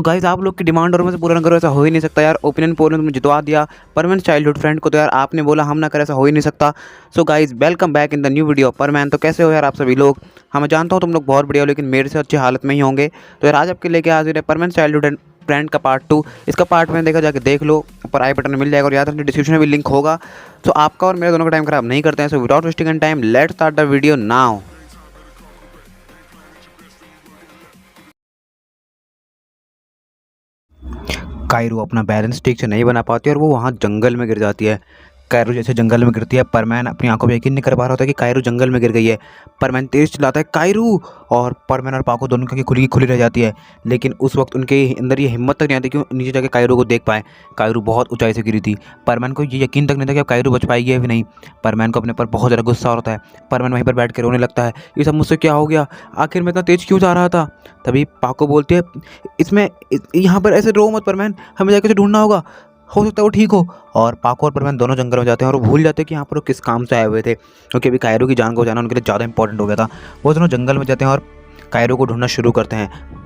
Guys आप लोग की डिमांड और मुझे पूरा ना करो, ऐसा हो ही नहीं सकता यार। ओपिनियन पोल में तुमने जितवा दिया परमैन चाइल्डहुड फ्रेंड को, तो यार आपने बोला हम ना करें, ऐसा हो ही नहीं सकता। So guys welcome back in the new video परमैन। तो कैसे हो यार आप सभी लोग? हाँ मैं जानता हूँ तुम लोग बहुत बढ़िया हो, लेकिन मेरे से अच्छी हालत में ही होंगे। तो यार आज आपके लेके हाजिर है परमैन चाइल्डहुड फ्रेंड का पार्ट 2। इसका पार्ट मैंने देखा, जाके देख लो, ऊपर आई बटन में मिल जाएगा और याद रखना डिस्क्रिप्शन में भी लिंक होगा। तो आपका और मेरे दोनों का टाइम खराब नहीं करते हैं। So without wasting an time let's start the video now. कायरू अपना बैलेंस ठीक से नहीं बना पाती और वो वहाँ जंगल में गिर जाती है। कायरू जैसे जंगल में गिरती है, परमैन अपनी आंखों पे यकीन नहीं कर पा रहा होता कि कायरू जंगल में गिर गई है। परमैन तेज चिल्लाता है कायरू, और परमैन और पाको दोनों की खुली खुली रह जाती है। लेकिन उस वक्त उनके अंदर ये हिम्मत तक नहीं आती कि वो नीचे जाके कायरू को देख पाए। कायरू बहुत ऊंचाई से गिरी थी। परमैन को ये यकीन तक नहीं था कि अब कायरू बच पाएगी या भी नहीं। परमैन को अपने पर बहुत ज़्यादा गुस्सा होता है। परमैन वहीं पर बैठ के रोने लगता है, ये सब मुझसे क्या हो गया, आखिर मैं इतना तेज क्यों जा रहा था। तभी पाको बोलती है, इसमें यहाँ पर ऐसे रो मत परमैन, हमें जाके उसे ढूंढना होगा, हो सकता है वो ठीक हो। और पाको और परमैन दोनों जंगल में जाते हैं और वो भूल जाते हैं कि यहाँ पर वो किस काम से आए हुए थे, क्योंकि अभी कायरो की जान को बचाना उनके लिए ज़्यादा इंपॉर्टेंट हो गया था। वो दोनों जंगल में जाते हैं और कायरो को ढूंढना शुरू करते हैं।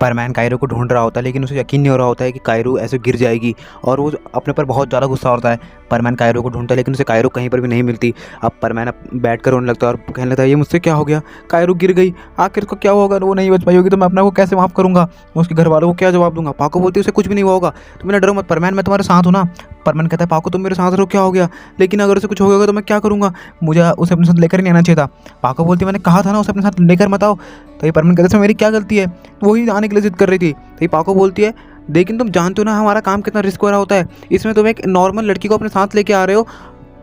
परमैन कायरो को ढूंढ रहा होता है, लेकिन उसे यकीन नहीं हो रहा होता है कि कायरो ऐसे गिर जाएगी, और वो अपने पर बहुत ज़्यादा गुस्सा होता है। परमैन कायरो को ढूंढता है, लेकिन उसे कायरो कहीं पर भी नहीं मिलती। अब परमैन बैठ कर रोने लगता है और कहने लगता है, ये मुझसे क्या हो गया, कायरो गिर गई, आखिर उसको क्या होगा, वो नहीं बच पाई होगी तो मैं अपना को कैसे माफ़ करूँगा, मैं उसके घर वालों को क्या जवाब दूंगा। पाको बोलती है उसे कुछ भी नहीं हुआ होगा, तो मेरा डरो मत परमैन, मैं तुम्हारे साथ हूँ ना। परमैन कहता है पाको तुम मेरे साथ रहो, क्या हो गया, लेकिन अगर उसे कुछ हो गया तो मैं क्या करूँगा, मुझे उसे अपने साथ लेकर नहीं आना चाहिए था। पाको बोलती है मैंने कहा था ना उसे अपने साथ लेकर मत आओ। तो ये परमैन कहते हैं इसमें मेरी क्या गलती है, वही आने के लिए जिद कर रही थी। तो ये पाको बोलती है लेकिन तुम जानते हो ना हमारा काम कितना रिस्क हो रहा होता है, इसमें तुम एक नॉर्मल लड़की को अपने साथ लेके आ रहे हो,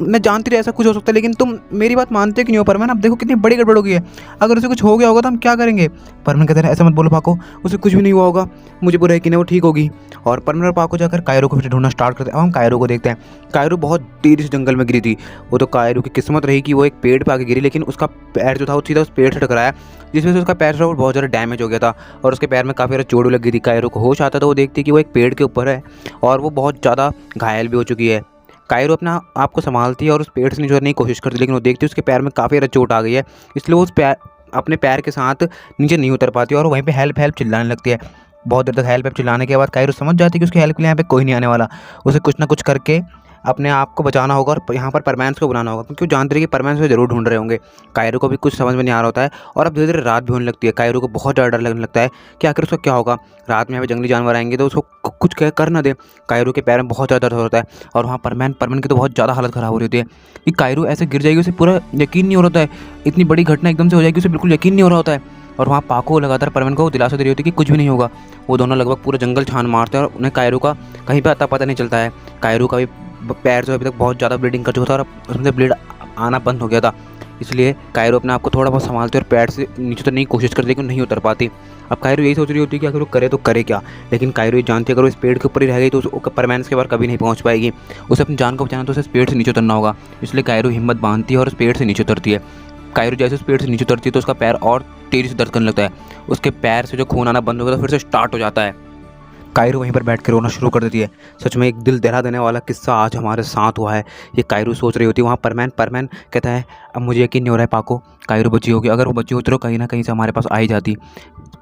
मैं जानती रही ऐसा कुछ हो सकता है, लेकिन तुम मेरी बात मानते क्यों नहीं हो परमैन, अब देखो कितनी बड़ी गड़बड़ हो गई है, अगर उसे कुछ हो गया होगा तो हम क्या करेंगे। परमैन कहते हैं ऐसा मत बोलो पाको, उसे कुछ भी नहीं हुआ होगा, मुझे पूरा यकीन है वो ठीक होगी। और परमैन और पाको जाकर कायरो को फिर ढूंढना स्टार्ट करते हैं। अब हम कायरो को देखते हैं। कायरो बहुत देर से जंगल में गिरी थी। वो तो कायरो की किस्मत रही कि वो एक पेड़ पर आके गिरी, लेकिन उसका पैर जो था वो सीधा उस पेड़ से टकराया, जिस वजह से उसका पैर वो बहुत ज़्यादा डैमेज हो गया था और उसके पैर में काफ़ी ज़्यादा चोट लग गई थी। कायरो को होश आता तो वो देखती कि वो एक पेड़ के ऊपर है और वो बहुत ज़्यादा घायल भी हो चुकी है। कायरो अपना आप को संभालती है और उस पेड़ से नीचे उतरने की कोशिश करती है, लेकिन वो देखती है उसके पैर में काफ़ी ज़्यादा चोट आ गई है, इसलिए वो उस पैर अपने पैर के साथ नीचे नहीं उतर पाती और वहीं पे हेल्प हेल्प चिल्लाने लगती है। बहुत देर तक हेल्प हेल्प चिल्लाने के बाद कायरो समझ जाती है कि उसकी हेल्प के लिए यहाँ पे कोई नहीं आने वाला, उसे कुछ ना कुछ करके अपने आप को बचाना होगा और यहाँ पर परमैन्स को बुलाना होगा, क्योंकि वो जानते रहे कि परमैन्स को जरूर ढूंढ रहे होंगे। कायरो को भी कुछ समझ में नहीं आ रहा होता है और अब धीरे धीरे रात भी होने लगती है। कायरो को बहुत ज़्यादा डर लगने लगता है कि आखिर उसका क्या होगा, रात में यहाँ पे जंगली जानवर आएंगे तो उसको कुछ कर ना दे। कायरो के पैर में बहुत ज़्यादा दर्द होता है और वहाँ परमैन की तो बहुत ज़्यादा हालत ख़राब हो रही होती है कि कायरो ऐसे गिर जाएगी, उसे पूरा यकीन नहीं हो रहा होता है, इतनी बड़ी घटना एकदम से हो जाएगी, उसे बिल्कुल यकीन नहीं हो रहा होता है। और वहाँ पाको लगातार परमैन को दिलासा दे रही होती है कि कुछ भी नहीं होगा। वो दोनों लगभग पूरा जंगल छान मारते हैं और उन्हें कायरो का कहीं पर अता पता नहीं चलता है। कायरो का भी पैर जो अभी तक बहुत ज़्यादा ब्लीडिंग कर चुका था और उसमें से ब्लीड आना बंद हो गया था, इसलिए कायरो अपने आप को थोड़ा बहुत संभालती है और पैर से नीचे उतरने की कोशिश करती है, लेकिन नहीं उतर पाती। अब कायरो यही सोच रही होती है कि अगर वो करे तो करे क्या, लेकिन कायरो ये जानती है अगर वो इस पेड़ के ऊपर ही रह गई तो परमैन के बाहर कभी नहीं पहुंच पाएगी। उसे अपनी जान को बचाना तो उसे इस पेड़ से नीचे उतरना होगा, इसलिए कायरो हिम्मत बांधती है और उस पेड़ से नीचे उतरती है। कायरो जैसे उस पेड़ से नीचे उतरती है तो उसका पैर और तेज़ी से दर्द करने लगता है, उसके पैर से जो खून आना बंद हो गया तो फिर से स्टार्ट हो जाता है। कायरो वहीं पर बैठ कर रोना शुरू कर देती है। सच में एक दिल दहला देने वाला किस्सा आज हमारे साथ हुआ है, ये कायरो सोच रही होती है। वहाँ परमैन कहता है अब मुझे यकीन नहीं हो रहा है पाको, कायरो बची होगी, अगर वो बची होती तो कहीं ना कहीं से हमारे पास आ ही जाती।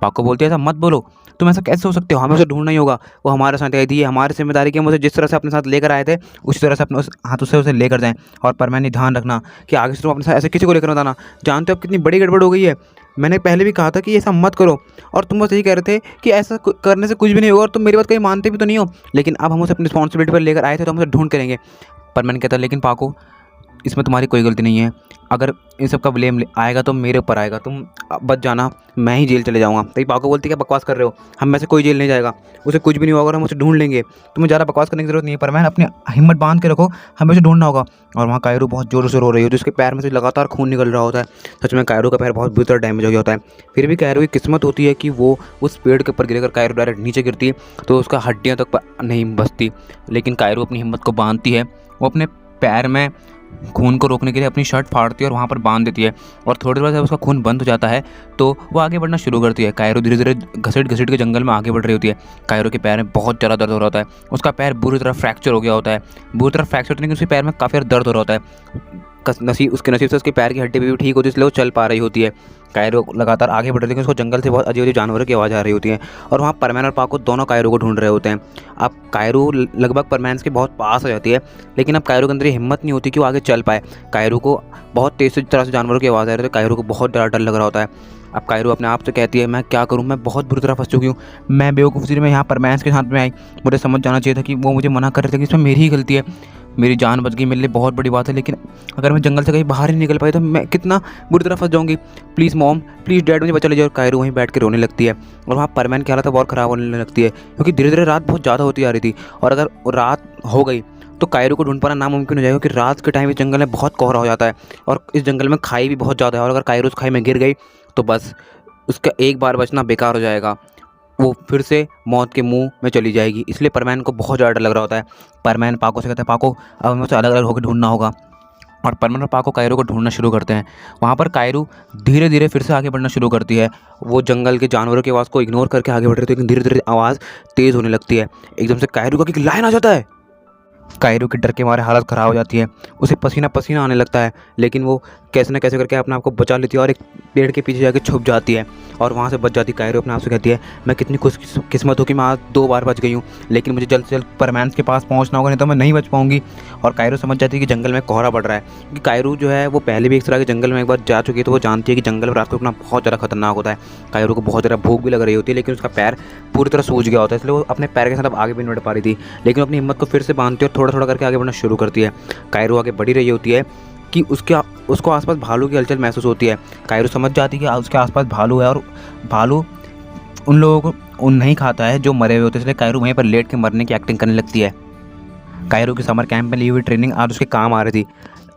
पाको बोलती है ऐसा मत बोलो, तुम ऐसा कैसे हो सकते हो, हमें उसे ढूंढना ही होगा, वो हमारे साथ आई थी, ये हमारी जिम्मेदारी की, मुझे जिस तरह से अपने साथ लेकर आए थे उसी तरह से अपने उस हाथों से उसे लेकर जाएं। और परमैन ने ध्यान रखना कि आगे से तुम अपने साथ ऐसे किसी को लेकर मत आना, जानते हो अब कितनी बड़ी गड़बड़ हो गई है, मैंने पहले भी कहा था कि ऐसा मत करो और तुम बस यही कह रहे थे कि ऐसा करने से कुछ भी नहीं होगा और तुम मेरी बात कहीं मानते भी तो नहीं हो, लेकिन अब हम उसे अपनी रिस्पॉन्सिबिलिटी पर लेकर आए थे तो हम उसे ढूंढ करेंगे। परमैन कहता है लेकिन पाको इसमें तुम्हारी कोई गलती नहीं है, अगर इन सब का ब्लेम आएगा तो मेरे ऊपर आएगा, तुम बच जाना, मैं ही जेल चले जाऊँगा। तो पाको बोलती है क्या बकवास कर रहे हो, हम में से कोई जेल नहीं जाएगा, उसे कुछ भी नहीं होगा और हम उसे ढूंढ लेंगे, तुम्हें ज़्यादा बकवास करने की जरूरत नहीं है परमैन, अपनी हिम्मत बांध के रखो, हमें उसे ढूंढना होगा। और वहाँ कायरो बहुत जोरों से रो रही होती है, उसके पैर में से लगातार खून निकल रहा होता है। सच में कायरो का पैर बहुत बुरी तरह डैमेज हो गया होता है। फिर भी कायरो की किस्मत होती है कि वो उस पेड़ के ऊपर गिरकर कायरो डायरेक्ट नीचे गिरती है तो उसका हड्डियाँ तक नहीं बचती, लेकिन कायरो अपनी हिम्मत को बांधती है, वो अपने पैर में खून को रोकने के लिए अपनी शर्ट फाड़ती है और वहाँ पर बांध देती है और थोड़ी देर बाद जब उसका खून बंद हो जाता है तो वो आगे बढ़ना शुरू करती है। कायरो धीरे धीरे घसीट घसीट के जंगल में आगे बढ़ रही होती है। कायरो के पैर में बहुत ज़्यादा दर्द हो रहा होता है, उसका पैर बुरी तरह फ्रैक्चर हो गया होता है, बुरी तरह फ्रैक्चर होने के उसके पैर में काफ़ी दर्द हो रहा होता है। उसके नसीब से उसके पैर की हड्डी भी ठीक होती है, इसलिए वो चल पा रही होती है। कायरो लगातार आगे बढ़ रही है, लेकिन उसको जंगल से बहुत अजीब-अजीब जानवरों की आवाज़ आ रही होती है और वहाँ परमैन और पाको दोनों कायरो को ढूंढ रहे होते हैं। अब कायरो लगभग परमैन के बहुत पास आ जाती है, लेकिन अब कायरो के अंदर ये हिम्मत नहीं होती कि वो आगे चल पाए। कायरो को बहुत तेज़ तरह से जानवरों की आवाज़ आ रही है, तो कायरो को बहुत ज़्यादा डर लग रहा होता है। अब कायरो अपने आप से कहती है, मैं क्या करूँ, मैं बहुत बुरी तरह फंस चुकी हूँ, मैं बेवकूफ़ी में यहाँ परमैन के साथ में आई, मुझे समझ जाना चाहिए था कि वो मुझे मना कर रहे थे कि इसमें मेरी ही गलती है, मेरी जान बच गई, मेरे लिए बहुत बड़ी बात है, लेकिन अगर मैं जंगल से कहीं बाहर ही निकल पाई तो मैं कितना बुरी तरह फंस जाऊंगी। प्लीज़ मॉम, प्लीज़ डैड, मुझे बचा लीजिए। और कायरो वहीं बैठ के रोने लगती है और वहाँ परमैन की हालत और ख़राब होने लगती है, क्योंकि धीरे धीरे रात बहुत ज़्यादा होती आ रही थी और अगर रात हो गई तो कायरो को ढूंढ पाना नामुमकिन हो जाएगा, क्योंकि रात के टाइम इस जंगल में बहुत कोहरा हो जाता है और इस जंगल में खाई भी बहुत ज़्यादा है, और अगर कायरो उस खाई में गिर गई तो बस उसका एक बार बचना बेकार हो जाएगा, वो फिर से मौत के मुंह में चली जाएगी। इसलिए परमैन को बहुत ज़्यादा डर लग रहा होता है। परमैन पाको से कहता है, पाको अब हमें उसे अलग अलग होकर ढूंढना होगा, और परमैन और पाको कायरो को ढूंढना शुरू करते हैं। वहाँ पर कायरो धीरे धीरे फिर से आगे बढ़ना शुरू करती है। वो जंगल के जानवरों की आवाज़ को इग्नोर करके आगे बढ़ रही थी, लेकिन धीरे धीरे आवाज़ तेज़ होने लगती है। एकदम से कायरो का एक लाइन आ जाता है। कायरो के डर के मारे हालत ख़राब हो जाती है, उसे पसीना पसीना आने लगता है, लेकिन वो कैसे न कैसे करके अपने आप को बचा लेती है और एक पेड़ के पीछे जाके छुप जाती है और वहाँ से बच जाती है। कायरो अपने आप से कहती है, मैं कितनी खुशकिस्मत हूँ कि मैं आज 2 बार बच गई हूँ, लेकिन मुझे जल्द से जल्द परमैन के पास पहुँचना होगा, नहीं तो मैं नहीं बच पाऊँगी। और कायरो समझ जाती है कि जंगल में कोहरा पड़ रहा है, क्योंकि कायरो जो है वो पहले भी इस तरह के जंगल में एक बार जा चुकी है, तो वो जानती है कि जंगल में रात को रुकना बहुत ज़्यादा खतरनाक होता है। कायरो को बहुत ज़्यादा भूख भी लग रही होती है, लेकिन उसका पैर पूरी तरह सूज गया होता है, इसलिए वो अपने पैर के साथ अब आगे भी नहीं बढ़ पा रही थी, लेकिन अपनी हिम्मत को फिर से बांधती है और थोड़ा थोड़ा करके आगे बढ़ना शुरू करती है। कायरो आगे बढ़ी रही होती है कि उसको आसपास भालू की हलचल महसूस होती है। कायरो समझ जाती है कि उसके आसपास भालू है और भालू उन लोगों को नहीं खाता है जो मरे हुए होते हैं, इसलिए कायरो वहीं पर लेट के मरने की एक्टिंग करने लगती है। कायरो की समर कैंप में ली हुई ट्रेनिंग आज उसके काम आ रही थी,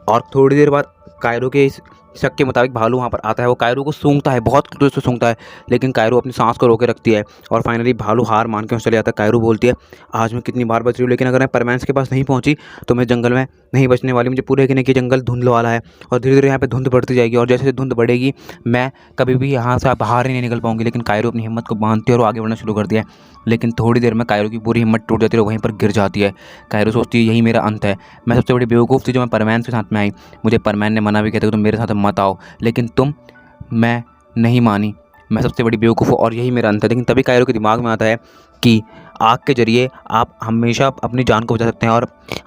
और थोड़ी देर बाद कायरो के इस शक के मुताबिक भालू वहाँ पर आता है। वो कायरो को सूंघता है, बहुत तेज़ से सूंघता है, लेकिन कायरो अपनी सांस को रोके रखती है और फाइनली भालू हार मान के चले जाता है। कायरो बोलती है, आज मैं कितनी बार बच रही हूँ, लेकिन अगर मैं परमैन के पास नहीं पहुँची तो मैं जंगल में नहीं बचने वाली। मुझे पूरे कि जंगल धुंध वाला है और धीरे धीरे यहाँ पे धुंध बढ़ती जाएगी, और जैसे धुंध बढ़ेगी मैं कभी भी यहाँ से बाहर ही नहीं निकल पाऊंगी। लेकिन कायरो अपनी हिम्मत को बांधती है और आगे बढ़ना शुरू कर दिया है, लेकिन थोड़ी देर में कायरो की पूरी हिम्मत टूट जाती है और वहीं पर गिर जाती है। कायरो सोचती है, यही मेरा अंत है, मैं सबसे बड़ी बेवकूफ़ थी जो मैं परमैन के साथ में आई। मुझे परमैन ने मना भी किया था कि तुम मेरे साथ मत आओ, लेकिन मैं नहीं मानी, मैं सबसे बड़ी बेवकूफ़ हूँ और यही मेरा अंत है। लेकिन तभी कायरो के दिमाग में आता है कि आग के जरिए आप हमेशा अपनी जान को बचा सकते हैं, और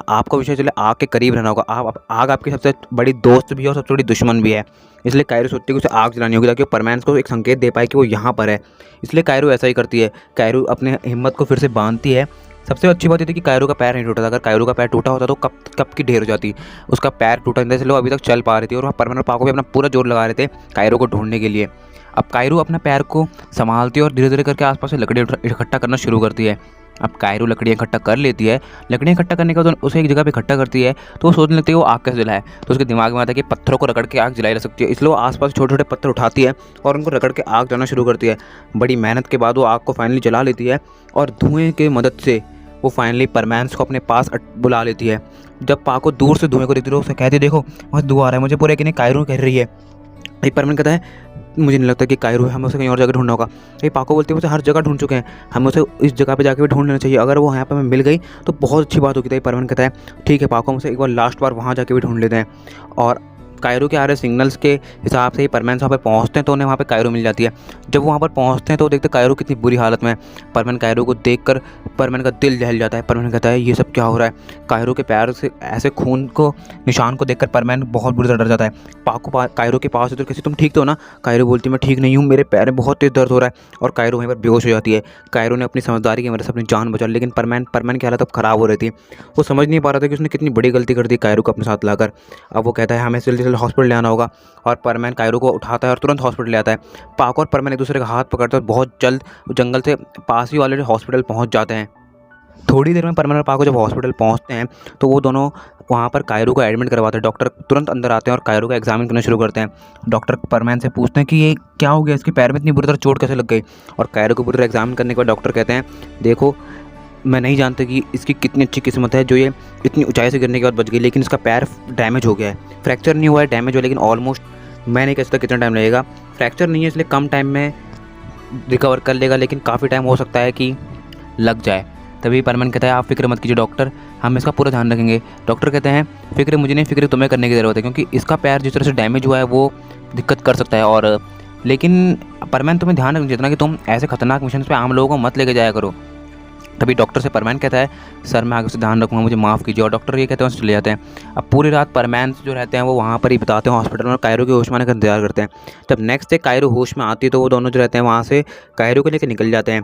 आपको विषय चले आग के करीब रहना होगा। आग आपकी सबसे बड़ी दोस्त भी है और सबसे बड़ी दुश्मन भी है। इसलिए कायरो सोचती है कि उसे आग जलानी होगी ताकि वो परमैन को एक संकेत दे पाए कि वो यहाँ पर है। इसलिए कायरो ऐसा ही करती है। कायरो अपने हिम्मत को फिर से बांधती है। सबसे अच्छी बात ये थी कि कायरो का पैर नहीं टूटा था। अगर कायरो का पैर टूटा होता तो कब की ढेर हो जाती। उसका पैर टूटा नहीं था, इसलिए वो अभी तक चल पा रही थी, और वह परमैन और पाको भी अपना पूरा जोर लगा रहे थे कायरो को ढूंढने के लिए। अब कायरो अपने पैर को संभालती है और धीरे धीरे करके आसपास से लकड़ी इकट्ठा करना शुरू करती है। अब कायरो लकड़ियाँ इकट्ठा कर लेती है। लकड़ियाँ इकट्ठा करने के बाद उसे एक जगह पे इकट्ठा करती है, तो वो सोचने लगती है वो आग कैसे जलाए। तो उसके दिमाग में आता है कि पत्थरों को रगड़ के आग जलाई जा सकती है, इसलिए वो आसपास छोटे छोटे पत्थर उठाती है और उनको रगड़ के आग जलाना शुरू करती है। बड़ी मेहनत के बाद वो आग को फाइनली जला लेती है और धुएँ की मदद से वो फाइनली परमैन को अपने पास बुला लेती है। जब पाको दूर से धुएँ को देखती है, उसे कहती है, देखो वहाँ धुआं आ रहा है, मुझे पूरे कि कायरो कह रही है। एक परमैन कहता है, मुझे नहीं लगता कि कायरो है, हमें उसे कहीं और जगह ढूंढना होगा। ये पाको बोलती है, उसे हर जगह ढूंढ चुके हैं, हमें उसे इस जगह पे जाके भी ढूंढ लेना चाहिए, अगर वो यहाँ पे हमें मिल गई तो बहुत अच्छी बात होगी। तो परमैन कहता है, ठीक है पाको, हम उसे एक बार लास्ट बार वहाँ जाके भी ढूंढ लेते हैं। और कायरो के आ रहे सिग्नल्स के हिसाब से ही परमैन वहाँ पर पहुँचते हैं, तो उन्हें वहाँ पे कायरो मिल जाती है। जब वो वहाँ पर पहुँचते हैं तो देखते कायरो कितनी बुरी हालत में। परमैन कायरो को देखकर परमैन का दिल दहल जाता है। परमैन कहता है, ये सब क्या हो रहा है। कायरो के पैर से ऐसे खून को निशान को देखकर परमैन बहुत बुरी तरह डर जाता है। पाको कायरो के पास तो कैसे, तुम ठीक तो ना। कायरो बोलती है, मैं ठीक नहीं हूँ, मेरे पैर में बहुत तेज़ दर्द हो रहा है, और कायरो वहीं पर बेहोश हो जाती है। कायरो ने अपनी समझदारी की वजह से अपनी जान बचा ली, लेकिन परमैन की हालत अब ख़राब हो रही थी। वो समझ नहीं पा रहा था कि उसने कितनी बड़ी गलती कर दी कायरो को अपने साथ लाकर। अब वो कहता है, हमें जल्दी जल्दी हॉस्पिटल ले आना होगा, और परमैन कायरो को उठाता है और तुरंत हॉस्पिटल ले आता है। पाको और परमैन एक दूसरे का हाथ पकड़ते हैं, बहुत जल्द जंगल से पास ही वाले हॉस्पिटल पहुंच जाते हैं। थोड़ी देर में परमैन और पाको जब हॉस्पिटल पहुंचते हैं तो वो दोनों वहाँ पर कायरो को एडमिट करवाते हैं। डॉक्टर तुरंत अंदर आते हैं और कायरो का एग्जामिन करना शुरू करते हैं। डॉक्टर परमैन से पूछते हैं कि ये क्या हो गया, इसके पैर में इतनी बुरी तरह चोट कैसे लग गई। और कायरो को बुरी तरह एग्जामिन करने के बाद डॉक्टर कहते हैं, देखो मैं नहीं जानता कि इसकी कितनी अच्छी किस्मत है जो ये इतनी ऊंचाई से गिरने के बाद बच गई, लेकिन इसका पैर डैमेज हो गया है। फ्रैक्चर नहीं हुआ है, डैमेज हुआ, लेकिन ऑलमोस्ट मैं नहीं कह सकता कितना टाइम लगेगा। फ्रैक्चर नहीं है इसलिए कम टाइम में रिकवर कर लेगा, लेकिन काफ़ी टाइम हो सकता है कि लग जाए। तभी परमैन कहता है, आप फिक्र मत कीजिए डॉक्टर, हम इसका पूरा ध्यान रखेंगे। डॉक्टर कहते हैं फिक्र मुझे नहीं, फिक्र तुम्हें करने की ज़रूरत है, क्योंकि इसका पैर जिस तरह से डैमेज हुआ है वो दिक्कत कर सकता है। और लेकिन परमैन तुम्हें ध्यान रखना चाहिए ना कि तुम ऐसे खतरनाक मिशन पे आम लोगों को मत लेके जाया करो। तभी डॉक्टर से परमैन कहता है सर मैं आगे से ध्यान रखूँगा, मुझे माफ़ कीजिए। और डॉक्टर ये कहते हैं चले जाते हैं। अब पूरी रात परमैन जो रहते हैं वो वहाँ पर ही बिताते हैं हॉस्पिटल में, और कायरो के होश में आने का इंतजार करते हैं। जब नेक्स्ट डे कायरो होश में आती है तो वो दोनों जो रहते हैं वहाँ से कायरो को लेकर निकल जाते हैं।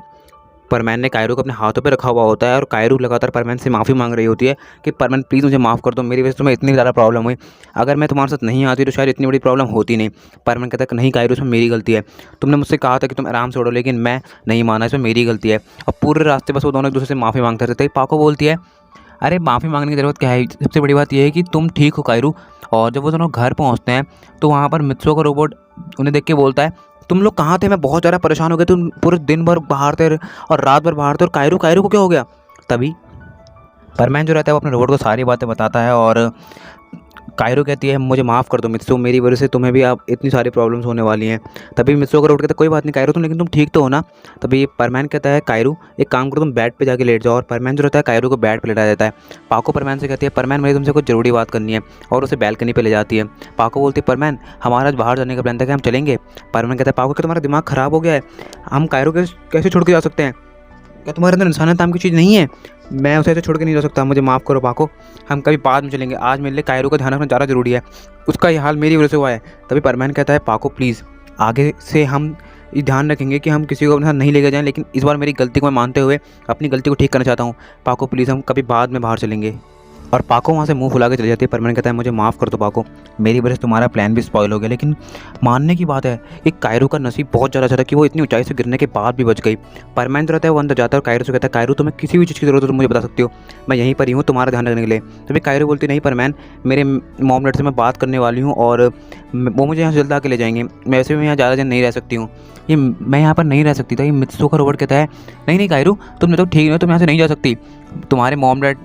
परमैन ने कायरो को अपने हाथों पे रखा हुआ होता है और कायरो लगातार परमैन से माफ़ी मांग रही होती है कि परमैन प्लीज़ मुझे माफ़ कर दो, मेरी वजह से तुम्हें इतनी ज़्यादा प्रॉब्लम हुई, अगर मैं तुम्हारे साथ नहीं आती तो शायद इतनी बड़ी प्रॉब्लम होती नहीं। परमैन कहता है कि नहीं कायरो, इसमें मेरी गलती है, तुमने मुझसे कहा था कि तुम आराम से उड़ो, लेकिन मैं नहीं माना, इसमें मेरी गलती है। और पूरे रास्ते बस वो दोनों एक दूसरे से माफ़ी मांगते रहते हैं। पाको बोलती है अरे माफ़ी मांगने की ज़रूरत क्या है, सबसे बड़ी बात यह है कि तुम ठीक हो कायरो। और जब वो दोनों घर पहुँचते हैं तो वहाँ पर मित्सो का रोबोट उन्हें देख के बोलता है तुम लोग कहाँ थे, मैं बहुत ज़्यादा परेशान हो गया, तुम पूरे दिन भर बाहर थे और रात भर बाहर थे, और कायरो कायरो को क्या हो गया। तभी परमैन जो रहता है वो अपने रोबोट को सारी बातें बताता है और कायरो कहती है मुझे माफ़ कर दो मित्सो, मेरी वजह से तुम्हें भी अब इतनी सारी प्रॉब्लम्स होने वाली हैं। तभी मित्सो का रोबोट कहता है कोई बात नहीं कायरो, तुम लेकिन तुम ठीक तो हो ना। तभी परमैन कहता है कायरो एक काम करो, तुम बेड पे जाके लेट जाओ। और परमैन जो रहता है कायरो को बेड पे लेटा देता है। पाको परमैन से कहती है परमैन मुझे तुमसे कुछ ज़रूरी बात करनी है, और उसे बैल्कनी पे ले जाती है। पाको बोलती है परमैन हमारा आज बाहर जाने का प्लान था कि हम चलेंगे। परमैन कहता है पाको क्या तुम्हारा दिमाग ख़राब हो गया है, हम कायरो कैसे छोड़ के जा सकते हैं, क्या तुम्हारे अंदर इंसानियत नाम की चीज़ नहीं है, मैं उसे ऐसे छोड़ के नहीं जा सकता, मुझे माफ़ करो पाको, हम कभी बाद में चलेंगे, आज मेरे लिए कायरो का ध्यान रखना ज़्यादा ज़रूरी है, उसका ये हाल मेरी वजह से हुआ है। तभी परमैन कहता है पाको प्लीज़ आगे से हम ये ध्यान रखेंगे कि हम किसी को अपने साथ नहीं लेकर जाएं, लेकिन इस बार मेरी गलती को मैं मानते हुए अपनी गलती को ठीक करना चाहता हूँ। पाको प्लीज़ हम कभी बाद में बाहर चलेंगे। और पाको वहाँ से मुंह फुला के चली जाती है। परमैन कहता है मुझे माफ़ कर दो पाको, मेरी वजह से तुम्हारा प्लान भी स्पॉइल हो गया, लेकिन मानने की बात है एक कायरो का नसीब बहुत ज़्यादा अच्छा था कि वो इतनी ऊंचाई से गिरने के बाद भी बच गई। परमैन जो रहता है वो अंदर जाता है और कायरो से कहता है कायरो तुम्हें किसी भी चीज़ की ज़रूरत हो तो मुझे बता सकती हो, मैं यहीं पर ही हूँ तुम्हारा ध्यान रखने के लिए। तभी कायरो बोलती नहीं परमैन, मेरे मॉम डैड से मैं बात करने वाली हूँ और वो मुझे यहाँ से जल्द आके ले जाएंगे, मैं वैसे भी यहाँ ज़्यादा दिन नहीं रह सकती हूँ, ये मैं यहाँ पर नहीं रह सकती था। ये मित्सो का रोबोट कहता है नहीं नहीं कायरो तुमने तो ठीक नहीं, तुम यहाँ से नहीं जा सकती, तुम्हारे मॉम डैड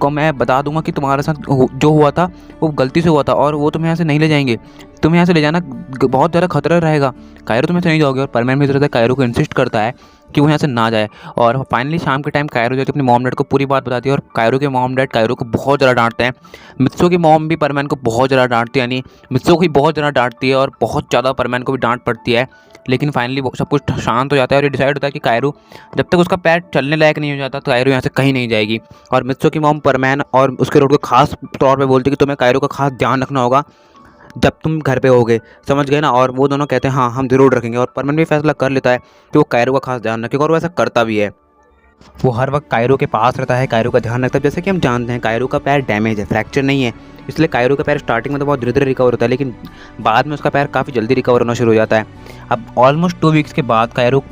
को मैं बता दूंगा कि तुम्हारे साथ जो हुआ था वो गलती से हुआ था और वो तुम्हें यहाँ से नहीं ले जाएंगे, तुम्हें यहाँ से ले जाना बहुत ज़्यादा खतरा रहेगा, कायरो तुम यहाँ से नहीं जाओगे। और परमैन भी जरूरत है कायरो को इंसिस्ट करता है कि वो यहाँ से ना जाए। और फाइनली शाम के टाइम कायरो जो है अपने मॉम डैड को पूरी बात बताती है और कायरो के मॉम डैड कायरो को बहुत ज़्यादा डांटते हैं। मित्सो की मॉम भी परमैन को बहुत ज़्यादा डांटती है, यानी मित्सो को ही बहुत ज़्यादा डांटती है और बहुत ज़्यादा परमैन को भी डांट पड़ती है। लेकिन फाइनली सब कुछ शांत हो जाता है और ये डिसाइड होता है कि कायरो जब तक उसका पैर चलने लायक नहीं हो जाता तो कायरो यहाँ से कहीं नहीं जाएगी। और मित्सो की मॉम परमैन और उसके रोड को खास तौर पे बोलती है कि तुम्हें कायरो का खास ध्यान रखना होगा जब तुम घर पे होगे, समझ गए ना। और वो दोनों कहते हैं हाँ हम ज़रूर रखेंगे। और परमैन भी फैसला कर लेता है कि वो कायरो का खास ध्यान रखेगा और वो ऐसा करता भी है। वो हर वक्त कायरो के पास रहता है, कायरो का ध्यान रखता है। जैसे कि हम जानते हैं कायरो का पैर डैमेज है, फ्रैक्चर नहीं है, इसलिए कायरो का पैर स्टार्टिंग में तो बहुत धीरे धीरे रिकवर होता है, लेकिन बाद में उसका पैर काफ़ी जल्दी रिकवर होना शुरू हो जाता है। अब ऑलमोस्ट 2 वीक्स के बाद कायरो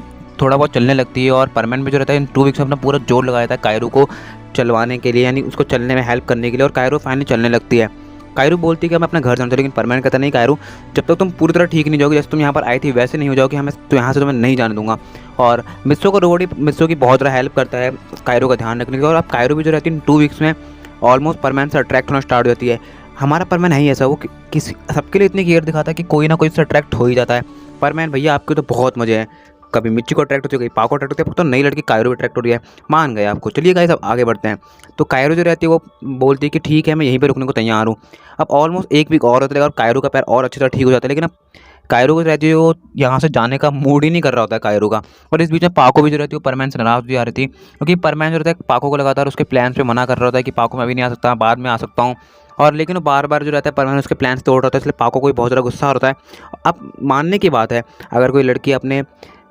थोड़ा बहुत चलने लगती है और परमैन भी जो रहता है इन 2 वीक्स में अपना पूरा जोर लगा देता है कायरो को चलवाने के लिए, यानी उसको चलने में हेल्प करने के लिए। और कायरो फाइनली चलने लगती है। कायरो बोलती है कि मैं अपना घर जाना, लेकिन परमैन कहता नहीं कायरो जब तक तुम पूरी तरह ठीक नहीं जाओगे, जैसे तुम यहाँ पर आई थी वैसे नहीं हो जाओगे, हमें तो यहाँ से तुम्हें नहीं जाने दूंगा। और मित्सो का रोबोट मित्सो की बहुत ज़्यादा हेल्प करता है कायरो का ध्यान रखने की। और अब कायरो भी जो रहती है 2 वीक्स में ऑलमोस्ट परमैन से अट्रैक्ट होना स्टार्ट हो जाती है। हमारा परमैन है ही ऐसा, वो किसी सबके लिए इतनी केयर दिखाता है कि कोई ना कोई से अट्रैक्ट हो ही जाता है। परमैन भैया आपके तो बहुत मजे हैं, कभी मिच्ची को अट्रैक्ट होती है, कभी पाको अट्रैक्ट होती है, तो नई लड़की कायरो अट्रैक्ट हो रही है, मान गए आपको। चलिए गाइस अब आगे बढ़ते हैं। तो कायरो जो रहती है वो बोलती है कि ठीक है मैं यहीं पे रुकने को तैयार हूँ। अब ऑलमोस्ट 1 वीक और होता है और कायरो का पैर और अच्छी तरह ठीक हो जाता है, लेकिन अब कायरो को रहती है वो यहाँ से जाने का मूड ही नहीं कर रहा होता है कायरो का। और इस बीच में पाको भी जो रहती है वो परमैन से नाराज़ भी आ रही थी, क्योंकि परमैन जो रहता है पाको को लगातार उसके प्लान्स पे मना कर रहा होता है कि पाको मैं अभी नहीं आ सकता, बाद में आ सकता हूँ। और लेकिन वो बार बार जो रहता है परमैन उसके प्लान्स तोड़ रहा होता है, इसलिए पाको को भी बहुत ज़्यादा गुस्सा होता है। अब मानने की बात है अगर कोई लड़की अपने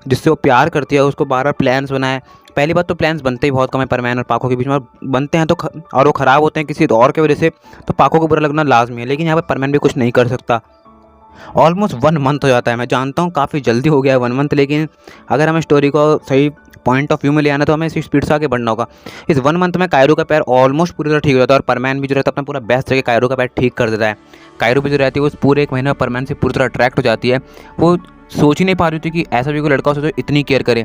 जिससे वो प्यार करती है उसको बार बार प्लान्स बनाए, पहली बात तो प्लान्स बनते ही बहुत कम है परमैन और पाको के बीच में, और बनते हैं तो और वो ख़राब होते हैं किसी और की वजह से, तो पाको को बुरा लगना लाजमी है। लेकिन यहाँ पर परमैन भी कुछ नहीं कर सकता। ऑलमोस्ट 1 मंथ हो जाता है, मैं जानता हूँ काफ़ी जल्दी हो गया है 1 मंथ, लेकिन अगर हमें स्टोरी को सही पॉइंट ऑफ व्यू में ले आना तो हमें इसी स्पीड से आगे बढ़ना होगा। इस 1 मंथ में कायरो का पैर ऑलमोस्ट पूरी तरह ठीक हो जाता है और परमैन भी जो रहता है अपना पूरा बेस्ट करके कायरो का पैर ठीक कर देता है। कायरो भी जो रहती है वो पूरे 1 महीने में परमैन से पूरी तरह अट्रैक्ट हो जाती है। वो सोच ही नहीं पा रही थी कि ऐसा भी कोई लड़का हो जो इतनी केयर करे।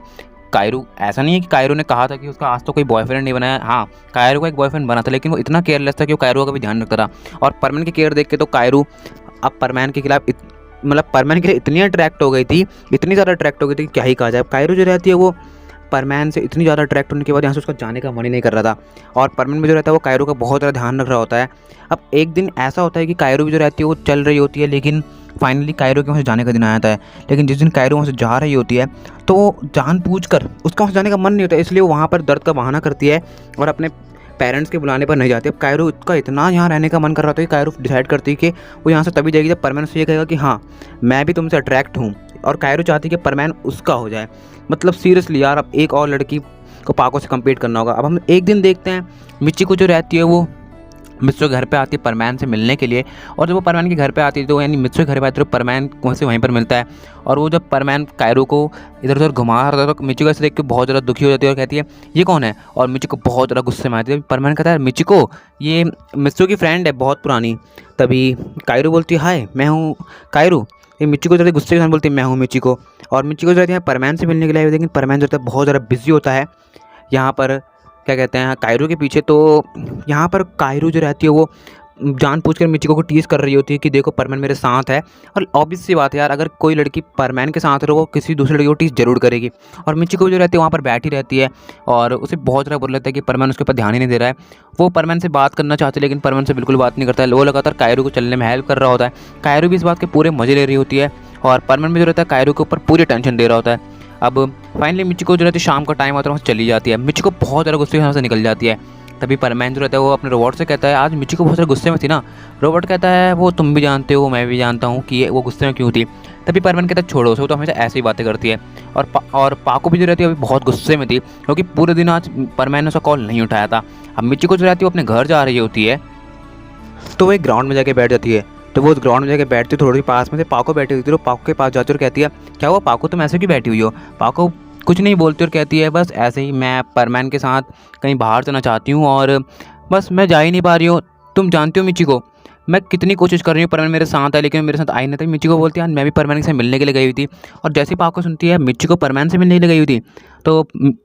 कायरो ऐसा नहीं है कि कायरो ने कहा था कि उसका आज तो कोई बॉयफ्रेंड नहीं बनाया, हाँ कायरो का एक बॉयफ्रेंड बना था, लेकिन वो इतना केयरलेस था कि वो कायरो का भी ध्यान रखता था। और परमैन की केयर देख के तो कायरो अब परमैन के खिलाफ मतलब परमैन के लिए इतनी अट्रैक्ट हो गई थी, इतनी ज़्यादा अट्रैक्ट हो गई थी कि क्या ही कहा जाए। कायरो जो रहती है वो परमैन से इतनी ज़्यादा अट्रैक्ट होने के बाद यहाँ से उसका जाने का मन ही नहीं कर रहा था। और परमैन भी जो रहता है वो कायरो का बहुत ज़्यादा ध्यान रख रहा होता है। अब एक दिन ऐसा होता है कि कायरो भी जो रहती है वो चल रही होती है, लेकिन फाइनली कायरो के वहाँ से जाने का दिन आ जाता है। लेकिन जिस दिन कायरो वहाँ से जा रही होती है तो वो जानबूझकर उसका वहाँ से जाने का मन नहीं होता, इसलिए वो वहाँ पर दर्द का बहाना करती है और अपने पेरेंट्स के बुलाने पर नहीं जाती। अब कायरो का इतना यहाँ रहने का मन कर रहा था कि कायरो डिसाइड करती है कि वो यहाँ से तभी जाएगी जब परमैन से ये कहेगा कि हाँ मैं भी तुमसे अट्रैक्ट हूँ। और कायरो चाहती है कि परमैन उसका हो जाए। मतलब सीरियसली यार, अब एक और लड़की को पाको से कम्पीट करना होगा। अब हम एक दिन देखते हैं मिचिको जो रहती है वो मित्सु के घर पे आती है परमैन से मिलने के लिए। और जब वो परमैन के घर पे आती है तो यानी मित्सु के घर पे आती है तो परमैन वहाँ से वहीं पर मिलता है। और वो जब परमैन कायरो को इधर उधर घुमा रहा था तो मिचिको ऐसे देख के बहुत ज़्यादा दुखी हो जाती है और कहती है ये कौन है। और मिचिको बहुत ज़्यादा गुस्से में आती है। परमैन कहता है मिचिको ये मित्सु की फ्रेंड है बहुत पुरानी। तभी कायरो बोलती है हाय मैं हूँ कायरो। ये मिचिको जो गुस्से के साथ बोलती है मैं हूँ मिचिको। और मिचिको जो रहती है परमैन से मिलने के लिए, लेकिन परमैन जो रहता है बहुत ज़्यादा बिजी होता है यहाँ पर क्या कहते हैं कायरो के पीछे। तो यहाँ पर कायरो जो रहती है वो जानबूझकर मिचिको को टीज़ कर रही होती है कि देखो परमैन मेरे साथ है। और ऑब्वियस सी बात है यार, अगर कोई लड़की परमैन के साथ है तो वो किसी दूसरी लड़की को टीज़ जरूर करेगी। और मिचिको जो रहती है वहाँ पर बैठी रहती है और उसे बहुत ज़्यादा बुरा लगता है कि परमैन उसके ऊपर ध्यान ही नहीं दे रहा है। वो परमैन से बात करना चाहती है लेकिन परमैन से बिल्कुल बात नहीं करता है। वो लगातार कायरो को चलने में हेल्प कर रहा होता है। कायरो भी इस बात के पूरे मज़े ले रही होती है और परमैन भी जो रहता है कायरो के ऊपर पूरी टेंशन दे रहा होता है। अब फाइनली मिचिको जो रहती है शाम का टाइम आता है वहाँ चली जाती है। मिचिको बहुत ज़्यादा गुस्से से निकल जाती है। तभी परमैन जो रहता है वो अपने रोबोट से कहता है आज मिचिको बहुत ज़्यादा गुस्से में थी ना। रोबोट कहता है वो तुम भी जानते हो मैं भी जानता हूँ कि वो गुस्से में क्यों थी। तभी परमैन कहता है छोड़ो उसे, वो तो हमेशा ऐसी ही बातें करती है। और पाको भी जो रहती है अभी बहुत गुस्से में थी क्योंकि पूरे दिन आज परमैन ने उसका कॉल नहीं उठाया था। अब मिचिको जो रहती है वो अपने घर जा रही होती है तो वो एक ग्राउंड में जाके बैठ जाती है। तो वो उस ग्राउंड में जाके बैठती है, थोड़ी पास में से पाको बैठी हुई थी। तो पाको के पास जाती है और कहती है क्या हुआ पाको तुम ऐसे क्यों बैठी हुई हो। पाको कुछ नहीं बोलती और कहती है बस ऐसे ही मैं परमैन के साथ कहीं बाहर जाना चाहती हूँ और बस मैं जा ही नहीं पा रही हूँ। तुम जानती हो मिचिको मैं कितनी कोशिश कर रही हूँ परमैन मेरे साथ है लेकिन मेरे साथ आई नहीं था। मिचिको बोलती है मैं भी परमैन से मिलने के लिए गई हुई थी। और जैसे ही पाको सुनती है मिचिको परमैन से मिलने के लिए गई हुई थी तो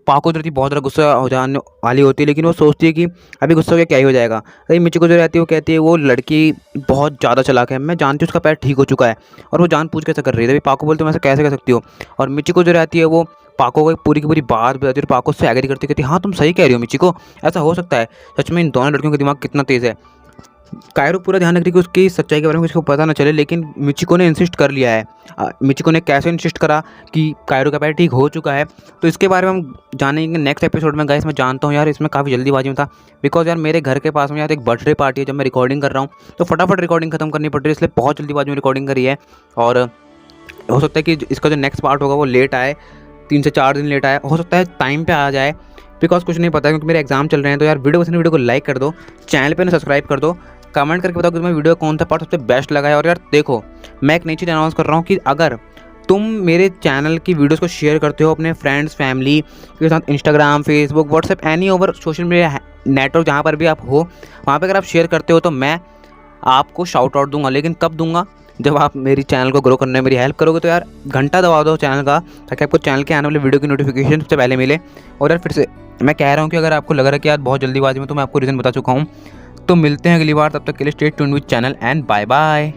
पाको जो रहती है बहुत ज़्यादा गुस्सा हो जाने वाली होती है, लेकिन वो सोचती है कि अभी गुस्सा हो क्या ही हो जाएगा। तभी मिचिको जो रहती है वो कहती है वो लड़की बहुत ज़्यादा चालाक है, मैं जानती हूँ उसका पैर ठीक हो चुका है और वो जानबूझ कैसे कर रही है। तभी पाको बोलती है मैं ऐसा कैसे कर सकती हो। और मिचिको जो रहती है वो पाको को पूरी की पूरी बात बताती है और पाको से एग्री करती कहती हाँ तुम सही कह रही हो मिचिको, ऐसा हो सकता है। सच में इन दोनों लड़कियों का दिमाग कितना तेज़ है। कायरो पूरा ध्यान रख रही कि उसकी सच्चाई के बारे में किसी को पता ना चले, लेकिन मिचिको ने इंसिस्ट कर लिया है। मिचिको ने कैसे इंसिस्ट करा कि कायरो का पैर ठीक हो चुका है तो इसके बारे में हम जानेंगे नेक्स्ट एपिसोड में। गाइस मैं जानता हूँ यार इसमें काफ़ी जल्दीबाजी में था बिकॉज यार मेरे घर के पास में यार एक बर्थडे पार्टी है जब मैं रिकॉर्डिंग कर रहा हूँ तो फटाफट रिकॉर्डिंग खत्म करनी पड़ रही है, इसलिए बहुत जल्दीबाजी में रिकॉर्डिंग करी है। और हो सकता है कि इसका जो नेक्स्ट पार्ट होगा वो लेट आए, 3 से 4 दिन लेट आए, हो सकता है टाइम पे आ जाए बिकॉज कुछ नहीं पता क्योंकि मेरे एग्जाम चल रहे हैं। तो यार वीडियो को लाइक कर दो, चैनल पे ना सब्सक्राइब कर दो, कमेंट करके बताओ कि तुम्हें वीडियो कौन सा पार्ट सबसे बेस्ट लगा है। और यार देखो मैं एक नई चीज़ अनाउंस कर रहा हूँ कि अगर तुम मेरे चैनल की वीडियोस को शेयर करते हो अपने फ्रेंड्स फैमिली के साथ, Instagram Facebook WhatsApp any over social media network जहाँ पर भी आप हो वहाँ पर अगर आप शेयर करते हो तो मैं आपको शाउट आउट दूंगा। लेकिन कब दूंगा, जब आप मेरी चैनल को ग्रो करने में मेरी हेल्प करोगे। तो यार घंटा दबा दो चैनल का ताकि आपको चैनल के आने वाले वीडियो की नोटिफिकेशन सबसे पहले मिले। और यार फिर से मैं कह रहा हूँ कि अगर आपको लग रहा है कि यार बहुत जल्दीबाजी में तो मैं आपको रीज़न बता चुका हूँ। तो मिलते हैं अगली बार, तब तक के लिए stay tuned with channel and bye bye.